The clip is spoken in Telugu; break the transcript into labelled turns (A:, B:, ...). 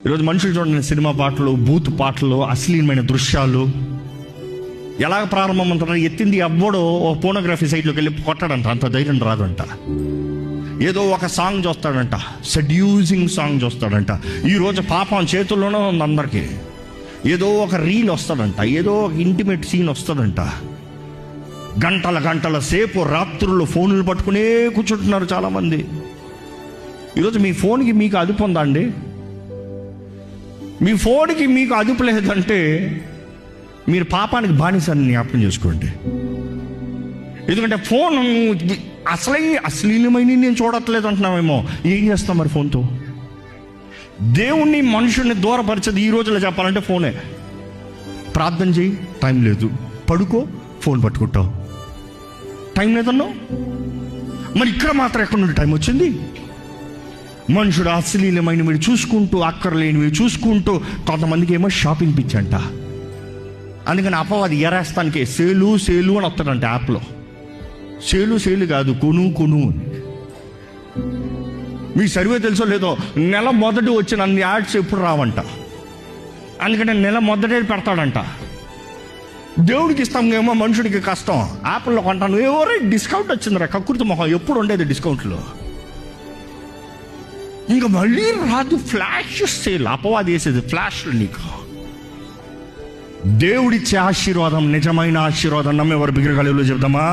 A: ఈరోజు మనుషులు చూడండి, సినిమా పాటలు, బూత్ పాటలు, అశ్లీలమైన దృశ్యాలు ఎలాగ ప్రారంభమవుతారో ఎత్తింది అవ్వడో పోర్నోగ్రఫీ సైట్లోకి వెళ్ళి కొట్టాడంట. అంత ధైర్యం రాదంట. ఏదో ఒక సాంగ్ చూస్తాడంట, సెడ్యూసింగ్ సాంగ్ చూస్తాడంట. ఈరోజు పాపం చేతుల్లోనే ఉంది అందరికీ. ఏదో ఒక రీల్ వస్తాడంట, ఏదో ఒక ఇంటిమేట్ సీన్ వస్తాడంట. గంటల గంటల సేపు రాత్రులు ఫోన్లు పట్టుకునే కూర్చుంటున్నారు చాలామంది. ఈరోజు మీ ఫోన్కి మీకు అదుపు ఉందా అండి? మీ ఫోన్కి మీకు అదుపు లేదంటే మీరు పాపానికి బానిసని జ్ఞాపకం చేసుకోండి. ఎందుకంటే ఫోన్ అశ్లీలమైన నేను చూడట్లేదు అంటున్నామేమో. ఏం చేస్తాం మరి ఫోన్తో? దేవుణ్ణి మనుషుల్ని దూరపరిచేది ఈ రోజులో చెప్పాలంటే ఫోనే. ప్రార్థన చేయి, టైం లేదు. పడుకో, ఫోన్ పట్టుకుంటావు, టైం లేదన్నావు. మరి ఇక్కడ మాత్రం ఎక్కడి నుండి టైం వచ్చింది? మనుషుడు అశ్లీలమైనవి చూసుకుంటూ, అక్కర్లేనివి చూసుకుంటూ, కొంతమందికి ఏమో షాపింగ్ పిచ్చి అంట. అందుకని అపవాది ఎరేస్తానికి సేలు అని వస్తాడంట యాప్లో. సేలు కాదు, కొను అని. మీ సర్వే తెలుసో లేదో, నెల మొదటి వచ్చిన అన్ని యాడ్స్ ఎప్పుడు రావంట. అందుకని నెల మొదటే పెడతాడంట. దేవుడికి ఇస్తాం ఏమో, మనుషుడికి కష్టం. యాప్లో కొంటాను, ఎవరో డిస్కౌంట్ వచ్చిందిరా, కక్కుర్తి మొహం. ఎప్పుడు ఉండేది డిస్కౌంట్లో, ఇంకా మళ్ళీ రాదు. ఫ్లాష్ సేల్ అపవాది వేసేది ఫ్లాష్లు. నీకు దేవుడిచ్చే ఆశీర్వాదం, నిజమైన ఆశీర్వాదం నమ్మేవారు బిగ్గరగా చెప్దామా?